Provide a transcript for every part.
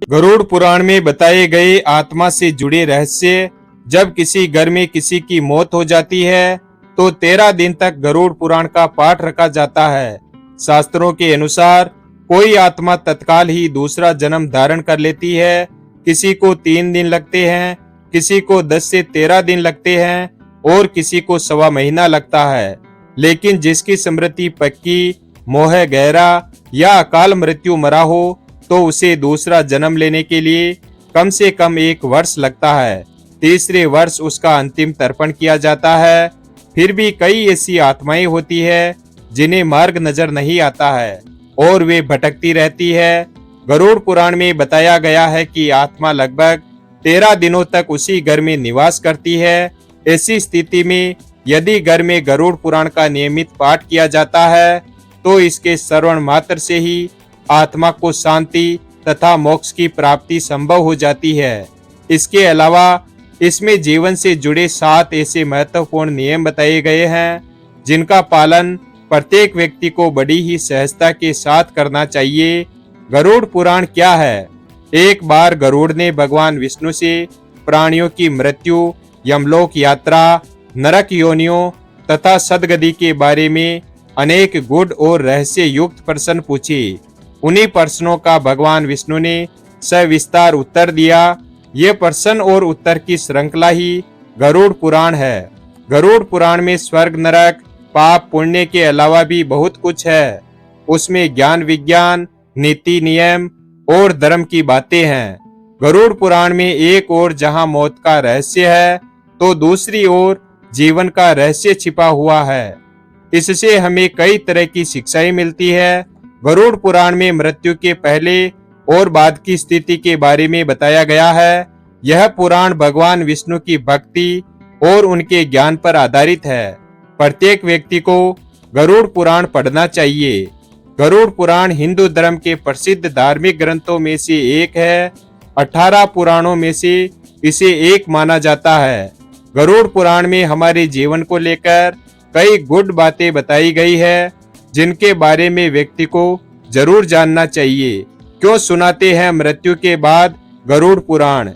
गरुड़ पुराण में बताए गए आत्मा से जुड़े रहस्य। जब किसी घर में किसी की मौत हो जाती है तो 13 दिन तक गरुड़ पुराण का पाठ रखा जाता है। शास्त्रों के अनुसार कोई आत्मा तत्काल ही दूसरा जन्म धारण कर लेती है। किसी को 3 दिन लगते हैं, किसी को 10 से 13 दिन लगते हैं और किसी को 1.25 महीना लगता है। लेकिन जिसकी स्मृति पक्की, मोह गहरा या अकाल मृत्यु मरा हो तो उसे दूसरा जन्म लेने के लिए कम से कम 1 वर्ष लगता है। तीसरे वर्ष उसका अंतिम तर्पण किया जाता है। फिर भी कई ऐसी आत्माएं होती है जिन्हें मार्ग नजर नहीं आता है और वे भटकती रहती है। गरुड़ पुराण में बताया गया है कि आत्मा लगभग 13 दिनों तक उसी घर में निवास करती है। ऐसी स्थिति में यदि घर में गरुड़ पुराण का नियमित पाठ किया जाता है तो इसके श्रवण मात्र से ही आत्मा को शांति तथा मोक्ष की प्राप्ति संभव हो जाती है। इसके अलावा इसमें जीवन से जुड़े 7 ऐसे महत्वपूर्ण नियम बताए गए हैं जिनका पालन प्रत्येक व्यक्ति को बड़ी ही सहजता के साथ करना चाहिए। गरुड़ पुराण क्या है? एक बार गरुड़ ने भगवान विष्णु से प्राणियों की मृत्यु, यमलोक यात्रा, नरक योनियों तथा सदगति के बारे में अनेक गूढ़ और रहस्य युक्त प्रश्न पूछे। उन्हीं प्रश्नों का भगवान विष्णु ने सविस्तार उत्तर दिया। ये प्रश्न और उत्तर की श्रृंखला ही गरुड़ पुराण है। गरुड़ पुराण में स्वर्ग, नरक, पाप पुण्य के अलावा भी बहुत कुछ है। उसमें ज्ञान, विज्ञान, नीति, नियम और धर्म की बातें हैं। गरुड़ पुराण में एक ओर जहां मौत का रहस्य है तो दूसरी ओर जीवन का रहस्य छिपा हुआ है। इससे हमें कई तरह की शिक्षाएं मिलती है। गरुड़ पुराण में मृत्यु के पहले और बाद की स्थिति के बारे में बताया गया है। यह पुराण भगवान विष्णु की भक्ति और उनके ज्ञान पर आधारित है। प्रत्येक व्यक्ति को गरुड़ पुराण पढ़ना चाहिए। गरुड़ पुराण हिंदू धर्म के प्रसिद्ध धार्मिक ग्रंथों में से एक है। 18 पुराणों में से इसे एक माना जाता है। गरुड़ पुराण में हमारे जीवन को लेकर कई गुड बातें बताई गई है जिनके बारे में व्यक्ति को जरूर जानना चाहिए। क्यों सुनाते हैं मृत्यु के बाद गरुड़ पुराण?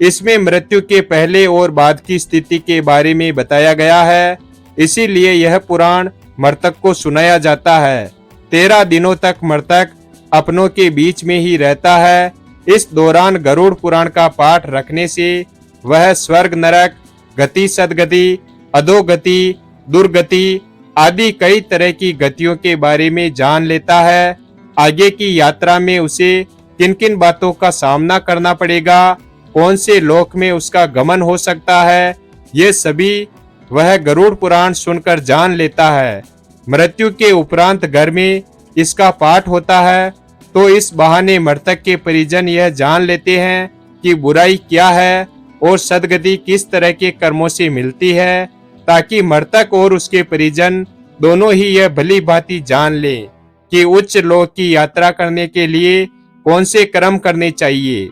इसमें मृत्यु के पहले और बाद की स्थिति के बारे में बताया गया है, इसीलिए यह पुराण मृतक को सुनाया जाता है। 13 दिनों तक मृतक अपनों के बीच में ही रहता है। इस दौरान गरुड़ पुराण का पाठ रखने से वह स्वर्ग, नरक, गति, सदगति, अधोगति, दुर्गति आदि कई तरह की गतियों के बारे में जान लेता है। आगे की यात्रा में उसे किन किन बातों का सामना करना पड़ेगा, कौन से लोक में उसका गमन हो सकता है, ये सभी वह गरुड़ पुराण सुनकर जान लेता है। मृत्यु के उपरांत घर में इसका पाठ होता है तो इस बहाने मृतक के परिजन यह जान लेते हैं कि बुराई क्या है और सदगति किस तरह के कर्मों से मिलती है, ताकि मृतक और उसके परिजन दोनों ही यह भली भांति जान लें कि उच्च लोक की यात्रा करने के लिए कौन से कर्म करने चाहिए।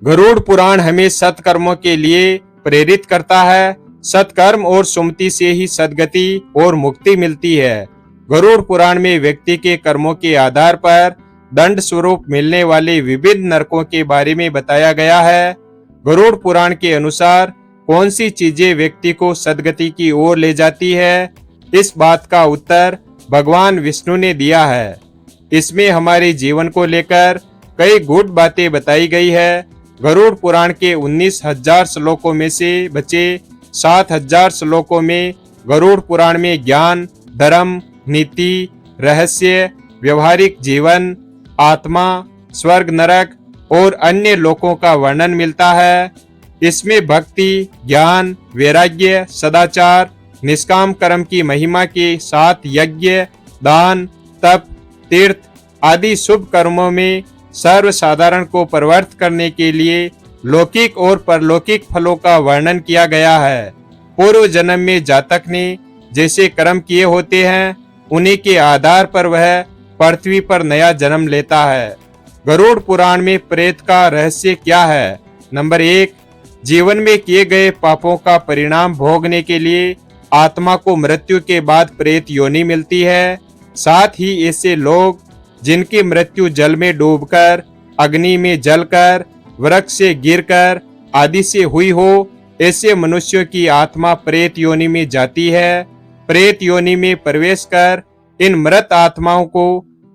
गरुड़ पुराण हमें सत्कर्मों के लिए प्रेरित करता है। सत्कर्म और सुमति से ही सद्गति और मुक्ति मिलती है। गरुड़ पुराण में व्यक्ति के कर्मों के आधार पर दंड स्वरूप मिलने वाले विविध नरकों के बारे में बताया गया है। गरुड़ पुराण के अनुसार कौन सी चीजें व्यक्ति को सद्गति की ओर ले जाती है, इस बात का उत्तर भगवान विष्णु ने दिया है। इसमें हमारे जीवन को लेकर कई गूढ़ बातें बताई गई है। गरुड़ पुराण के 19,000 श्लोकों में से बचे 7,000 श्लोकों में गरुड़ पुराण में ज्ञान, धर्म, नीति, रहस्य, व्यवहारिक जीवन, आत्मा, स्वर्ग, नरक और अन्य लोकों का वर्णन मिलता है। इसमें भक्ति, ज्ञान, वैराग्य, सदाचार, निष्काम कर्म की महिमा के साथ यज्ञ, दान, तप, तीर्थ आदि शुभ कर्मों में सर्वसाधारण को प्रवृत्त करने के लिए लौकिक और परलौकिक फलों का वर्णन किया गया है। पूर्व जन्म में जातक ने जैसे कर्म किए होते हैं उन्हीं के आधार पर वह पृथ्वी पर नया जन्म लेता है। गरुड़ पुराण में प्रेत का रहस्य क्या है? नंबर 1, जीवन में किए गए पापों का परिणाम भोगने के लिए आत्मा को मृत्यु के बाद प्रेत योनि मिलती है। साथ ही ऐसे लोग जिनकी मृत्यु जल में डूबकर अग्नि में जलकर, वृक्ष से गिरकर आदि से हुई हो, ऐसे मनुष्यों की आत्मा प्रेत योनि में जाती है। प्रेत योनि में प्रवेश कर इन मृत आत्माओं को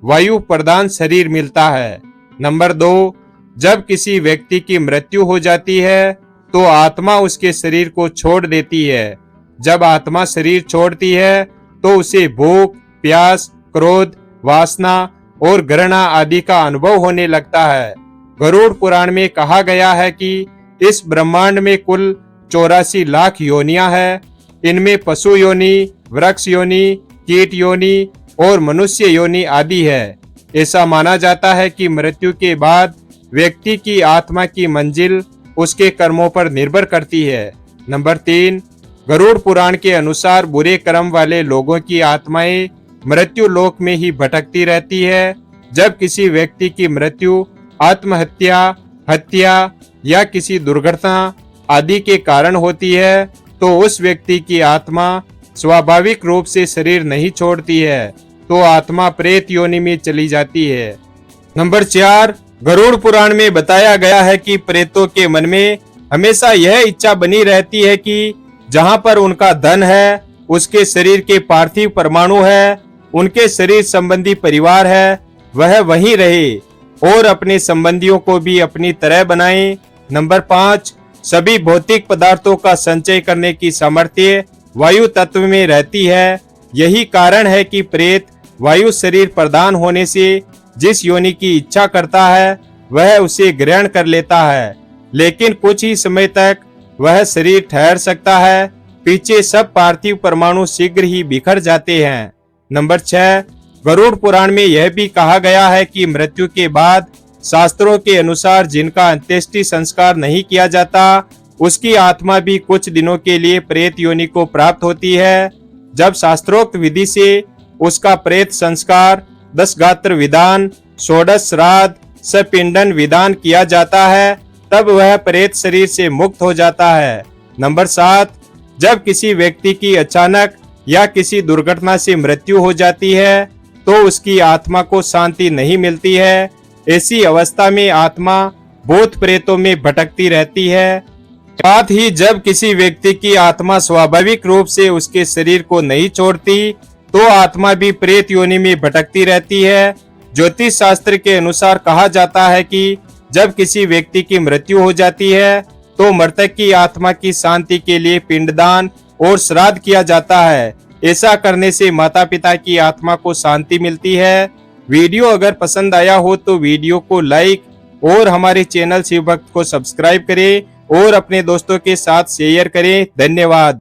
वायु प्रदान शरीर मिलता है। नंबर 2, जब किसी व्यक्ति की मृत्यु हो जाती है तो आत्मा उसके शरीर को छोड़ देती है। जब आत्मा शरीर छोड़ती है तो उसे भूख, प्यास, क्रोध, वासना और घृणा आदि का अनुभव होने लगता है। गरुड़ पुराण में कहा गया है कि इस ब्रह्मांड में कुल 84 लाख योनियां हैं। इनमें पशु योनि, वृक्ष योनि, कीट योनि और मनुष्य योनि आदि है। ऐसा माना जाता है कि मृत्यु के बाद व्यक्ति की आत्मा की मंजिल उसके कर्मों पर निर्भर करती है। नंबर 3, गरुड़ पुराण के अनुसार बुरे कर्म वाले लोगों की आत्माएं मृत्यु लोक में ही भटकती रहती है। जब किसी व्यक्ति की मृत्यु आत्महत्या, हत्या या किसी दुर्घटना आदि के कारण होती है तो उस व्यक्ति की आत्मा स्वाभाविक रूप से शरीर नहीं छोड़ती है, तो आत्मा प्रेत योनि में चली जाती है। नंबर 4, गरुड़ पुराण में बताया गया है कि प्रेतों के मन में हमेशा यह इच्छा बनी रहती है कि जहां पर उनका धन है, उसके शरीर के पार्थिव परमाणु है, उनके शरीर संबंधी परिवार है, वह वहीं रहे और अपने संबंधियों को भी अपनी तरह बनाए। नंबर 5, सभी भौतिक पदार्थों का संचय करने की सामर्थ्य वायु तत्व में रहती है। यही कारण है कि प्रेत वायु शरीर प्रदान होने से जिस योनि की इच्छा करता है वह उसे ग्रहण कर लेता है, लेकिन कुछ ही समय तक वह शरीर ठहर सकता है। पीछे सब पार्थिव परमाणु शीघ्र ही बिखर जाते हैं। नंबर 6, गरुड़ पुराण में यह भी कहा गया है कि मृत्यु के बाद शास्त्रों के अनुसार जिनका अंत्येष्टि संस्कार नहीं किया जाता उसकी आत्मा भी कुछ दिनों के लिए प्रेत योनि को प्राप्त होती है। जब शास्त्रोक्त विधि से उसका प्रेत संस्कार 10 गात्र विधान, 16 श्राद्ध, सपिंडन विधान किया जाता है तब वह प्रेत शरीर से मुक्त हो जाता है। नंबर 7, जब किसी व्यक्ति की अचानक या किसी दुर्घटना से मृत्यु हो जाती है तो उसकी आत्मा को शांति नहीं मिलती है। ऐसी अवस्था में आत्मा भूत प्रेतों में भटकती रहती है। साथ ही जब किसी व्यक्ति की आत्मा स्वाभाविक रूप से उसके शरीर को नहीं छोड़ती तो आत्मा भी प्रेत योनि में भटकती रहती है। ज्योतिष शास्त्र के अनुसार कहा जाता है कि जब किसी व्यक्ति की मृत्यु हो जाती है तो मृतक की आत्मा की शांति के लिए पिंडदान और श्राद्ध किया जाता है। ऐसा करने से माता पिता की आत्मा को शांति मिलती है। वीडियो अगर पसंद आया हो तो वीडियो को लाइक और हमारे चैनल शिव भक्त को सब्सक्राइब करें और अपने दोस्तों के साथ शेयर करें। धन्यवाद।